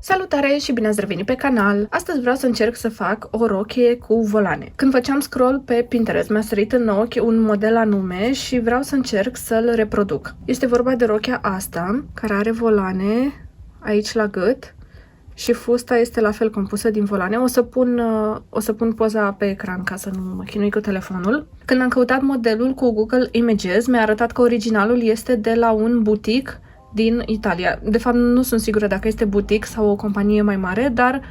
Salutare și bine ați revenit pe canal! Astăzi vreau să încerc să fac o rochie cu volane. Când făceam scroll pe Pinterest, mi-a sărit în ochi un model anume și vreau să încerc să-l reproduc. Este vorba de rochia asta, care are volane aici la gât și fusta este la fel compusă din volane. O să pun poza pe ecran ca să nu mă chinui cu telefonul. Când am căutat modelul cu Google Images, mi-a arătat că originalul este de la un butic din Italia. De fapt, nu sunt sigură dacă este butic sau o companie mai mare, dar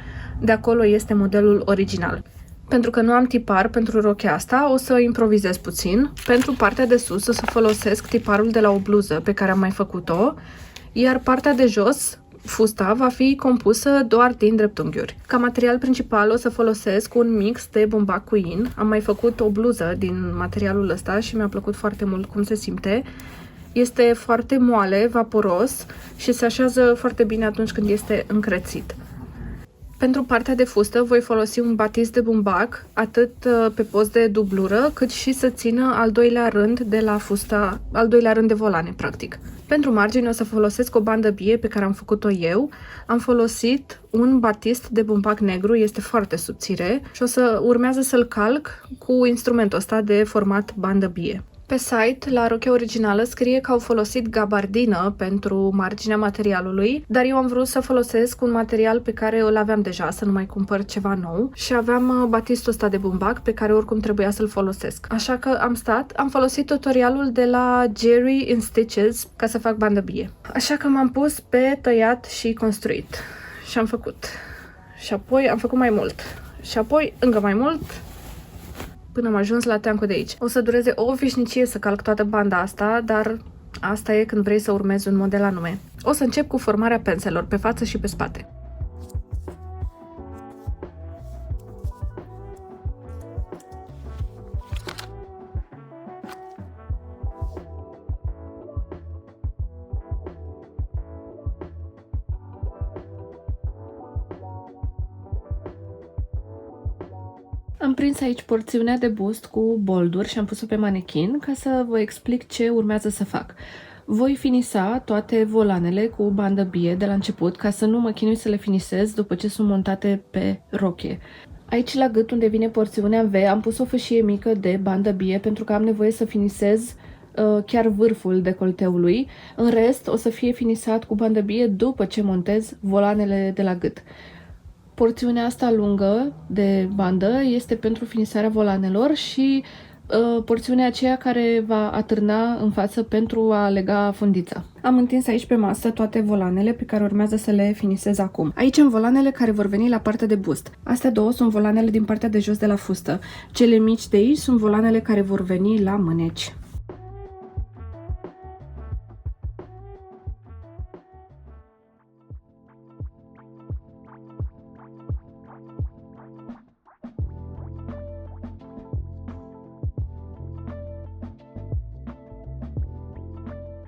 de acolo este modelul original. Pentru că nu am tipar pentru rochia asta, o să improvizez puțin. Pentru partea de sus o să folosesc tiparul de la o bluză pe care am mai făcut-o, iar partea de jos, fusta, va fi compusă doar din dreptunghiuri. Ca material principal o să folosesc un mix de bumbac cu in. Am mai făcut o bluză din materialul ăsta și mi-a plăcut foarte mult cum se simte. Este foarte moale, vaporos și se așează foarte bine atunci când este încrețit. Pentru partea de fustă voi folosi un batis de bumbac, atât pe post de dublură, cât și să țină al doilea rând de la fusta, al doilea rând de volane, practic. Pentru margini o să folosesc o bandă bie pe care am făcut-o eu. Am folosit un batist de bumbac negru, este foarte subțire și urmează să-l calc cu instrumentul ăsta de format bandă bie. Pe site, la rochea originală, scrie că au folosit gabardină pentru marginea materialului, dar eu am vrut să folosesc un material pe care îl aveam deja, să nu mai cumpăr ceva nou și aveam batistul ăsta de bumbac pe care oricum trebuia să-l folosesc. Așa că am folosit tutorialul de la Jerry in Stitches ca să fac bandă bie. Așa că m-am pus pe tăiat și construit și am făcut. Și apoi am făcut mai mult. Și apoi încă mai mult, până am ajuns la teancul de aici. O să dureze o veșnicie să calc toată banda asta, dar asta e când vrei să urmezi un model anume. O să încep cu formarea penselor pe față și pe spate. Am prins aici porțiunea de bust cu bolduri și am pus-o pe manechin ca să vă explic ce urmează să fac. Voi finisa toate volanele cu bandă bie de la început ca să nu mă chinui să le finisez după ce sunt montate pe rochie. Aici la gât, unde vine porțiunea V, am pus o fâșie mică de bandă bie pentru că am nevoie să finisez chiar vârful decolteului. În rest o să fie finisat cu bandă bie după ce montez volanele de la gât. Porțiunea asta lungă de bandă este pentru finisarea volanelor și porțiunea aceea care va atârna în față pentru a lega fundița. Am întins aici pe masă toate volanele pe care urmează să le finisez acum. Aici am volanele care vor veni la partea de bust. Astea două sunt volanele din partea de jos de la fustă. Cele mici de aici sunt volanele care vor veni la mâneci.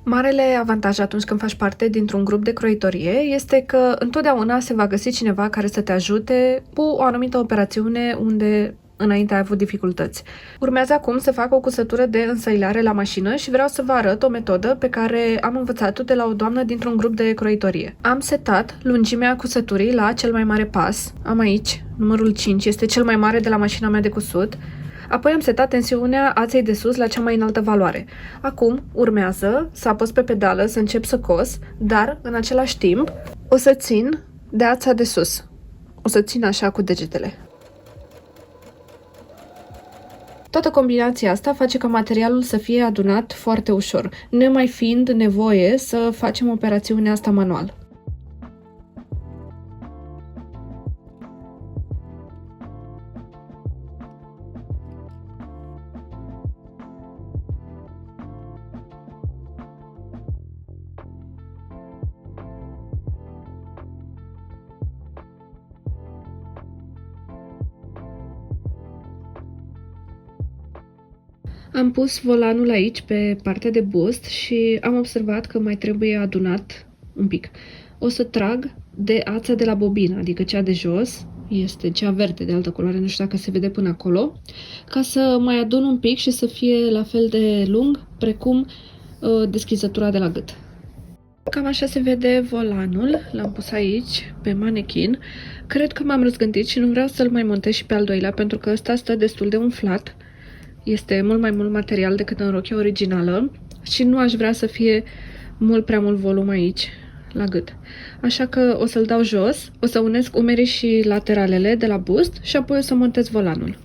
Marele avantaj atunci când faci parte dintr-un grup de croitorie este că întotdeauna se va găsi cineva care să te ajute cu o anumită operațiune unde înainte ai avut dificultăți. Urmează acum să fac o cusătură de însăilare la mașină și vreau să vă arăt o metodă pe care am învățat-o de la o doamnă dintr-un grup de croitorie. Am setat lungimea cusăturii la cel mai mare pas. Am aici numărul 5, este cel mai mare de la mașina mea de cusut. Apoi am setat tensiunea aței de sus la cea mai înaltă valoare. Acum urmează să apăs pe pedală, să încep să cos, dar în același timp o să țin de ața de sus. O să țin așa cu degetele. Toată combinația asta face ca materialul să fie adunat foarte ușor, nemai fiind nevoie să facem operațiunea asta manual. Am pus volanul aici pe partea de bust și am observat că mai trebuie adunat un pic. O să trag de ața de la bobină, adică cea de jos, este cea verde de altă culoare, nu știu dacă se vede până acolo, ca să mai adun un pic și să fie la fel de lung precum deschizătura de la gât. Cam așa se vede volanul, l-am pus aici, pe manechin. Cred că m-am răzgândit și nu vreau să-l mai montez și pe al doilea, pentru că ăsta stă destul de umflat. Este mult mai mult material decât în rochia originală și nu aș vrea să fie mult prea mult volum aici, la gât. Așa că o să-l dau jos, o să unesc umerii și lateralele de la bust și apoi o să montez volanul.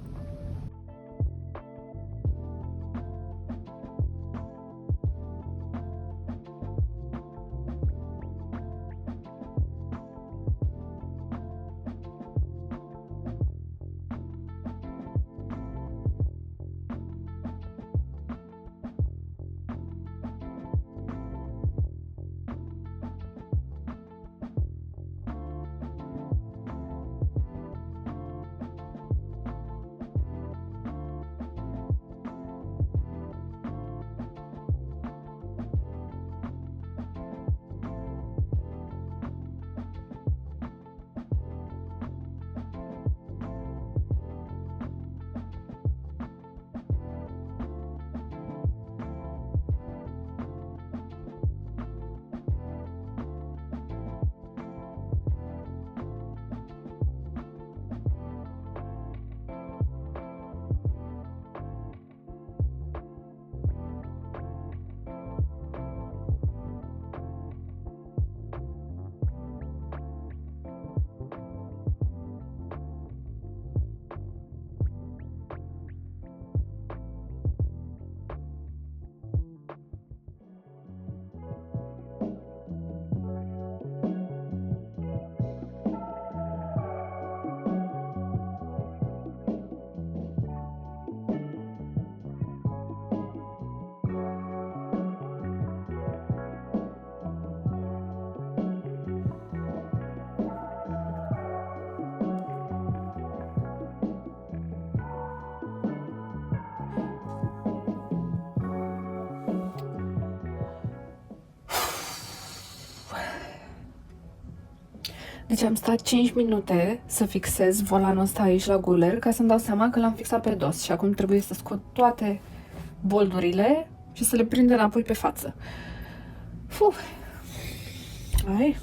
Deci am stat 5 minute să fixez volanul ăsta aici la guler ca să-mi dau seama că l-am fixat pe dos și acum trebuie să scot toate boldurile și să le prind înapoi pe față. Hai.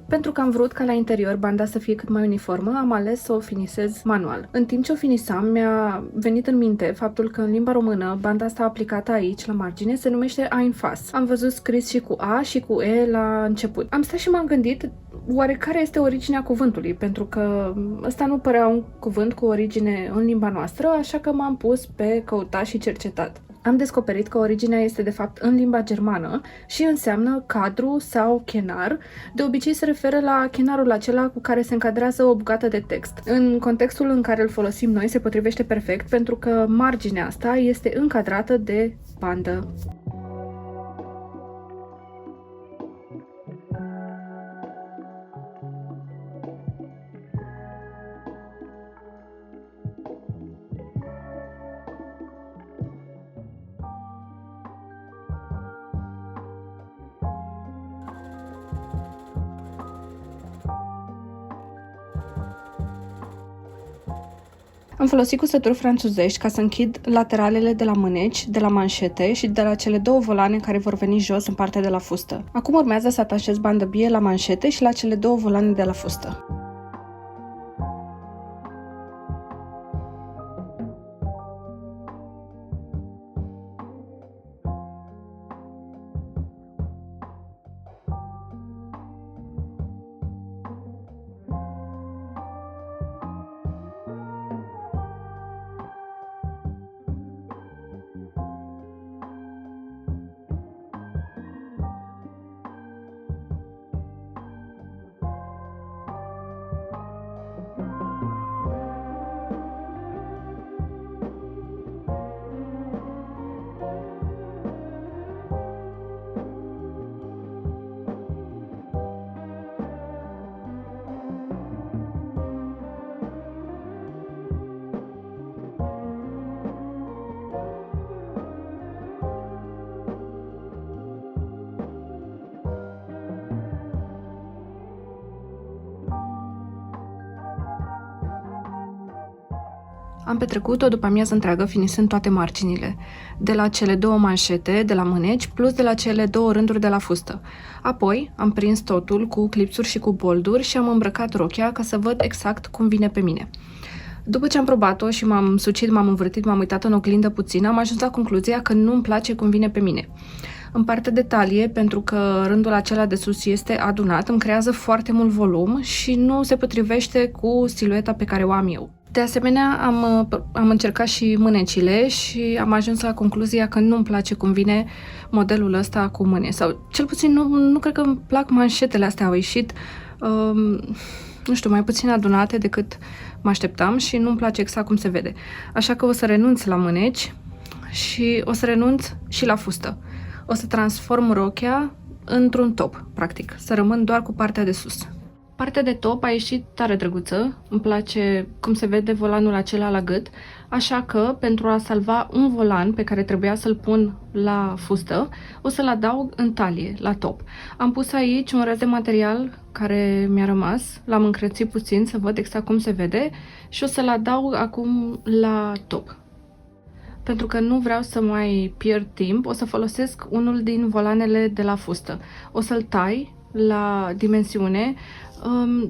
Pentru că am vrut ca la interior banda să fie cât mai uniformă, am ales să o finisez manual. În timp ce o finisam, mi-a venit în minte faptul că în limba română banda asta aplicată aici, la margine, se numește ainfas. Am văzut scris și cu A și cu E la început. Am stat și m-am gândit oare care este originea cuvântului, pentru că ăsta nu părea un cuvânt cu origine în limba noastră, așa că m-am pus pe căutat și cercetat. Am descoperit că originea este de fapt în limba germană și înseamnă cadru sau chenar. De obicei se referă la chenarul acela cu care se încadrează o bucată de text. În contextul în care îl folosim noi se potrivește perfect pentru că marginea asta este încadrată de bandă. Am folosit cusături franțuzești ca să închid lateralele de la mâneci, de la manșete și de la cele două volane care vor veni jos în partea de la fustă. Acum urmează să atașez bandă bie la manșete și la cele două volane de la fustă. Am petrecut o după-amiază întreagă finisând toate marginile, de la cele 2 manșete de la mâneci, plus de la cele 2 rânduri de la fustă. Apoi am prins totul cu clipsuri și cu bolduri și am îmbrăcat rochia ca să văd exact cum vine pe mine. După ce am probat-o și m-am sucit, m-am învârtit, m-am uitat în oglindă puțin, am ajuns la concluzia că nu-mi place cum vine pe mine. În partea de talie, pentru că rândul acela de sus este adunat, îmi creează foarte mult volum și nu se potrivește cu silueta pe care o am eu. De asemenea, am încercat și mânecile și am ajuns la concluzia că nu-mi place cum vine modelul ăsta cu mâne. Sau cel puțin nu cred că îmi plac manșetele astea, au ieșit, nu știu, mai puțin adunate decât mă așteptam și nu-mi place exact cum se vede. Așa că o să renunț la mâneci și o să renunț și la fustă. O să transform rochia într-un top, practic, să rămân doar cu partea de sus. Partea de top a ieșit tare drăguță, îmi place cum se vede volanul acela la gât, așa că pentru a salva un volan pe care trebuia să-l pun la fustă, o să-l adaug în talie, la top. Am pus aici un rest de material care mi-a rămas, l-am încrețit puțin să văd exact cum se vede și o să-l adaug acum la top. Pentru că nu vreau să mai pierd timp, o să folosesc unul din volanele de la fustă. O să-l tai la dimensiune.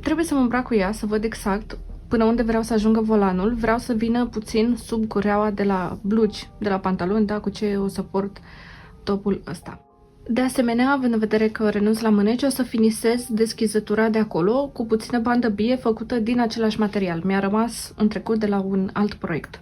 Trebuie să mă îmbrac cu ea, să văd exact până unde vreau să ajungă volanul. Vreau să vină puțin sub cureaua de la blugi, de la pantaloni, da, cu ce o să port topul ăsta. De asemenea, având în vedere că renunț la mâneci, o să finisez deschizătura de acolo cu puțină bandă bie făcută din același material. Mi-a rămas în trecut de la un alt proiect.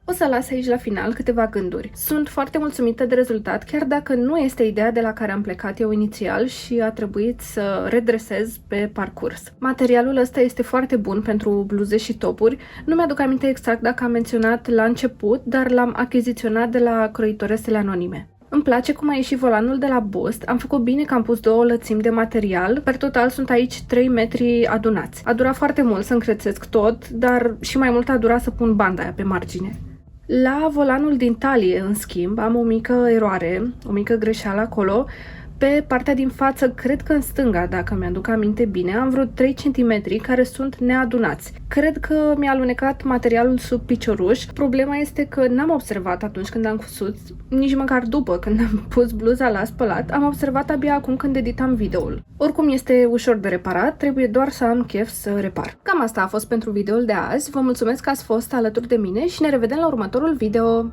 O să las aici la final câteva gânduri. Sunt foarte mulțumită de rezultat, chiar dacă nu este ideea de la care am plecat eu inițial și a trebuit să redresez pe parcurs. Materialul ăsta este foarte bun pentru bluze și topuri. Nu mi-aduc aminte exact dacă am menționat la început, dar l-am achiziționat de la croitoresele anonime. Îmi place cum a ieșit volanul de la bust, am făcut bine că am pus 2 lățimi de material, per total sunt aici 3 metri adunați. A durat foarte mult să încrețesc tot, dar și mai mult a durat să pun banda aia pe margine. La volanul din talie, în schimb, am o mică eroare, o mică greșeală acolo. Pe partea din față, cred că în stânga, dacă mi-aduc aminte bine, am vreo 3 cm care sunt neadunați. Cred că mi-a alunecat materialul sub picioruș. Problema este că n-am observat atunci când am cusut, nici măcar după când am pus bluza la spălat, am observat abia acum când editam videoul. Oricum este ușor de reparat, trebuie doar să am chef să repar. Cam asta a fost pentru videoul de azi, vă mulțumesc că ați fost alături de mine și ne revedem la următorul video!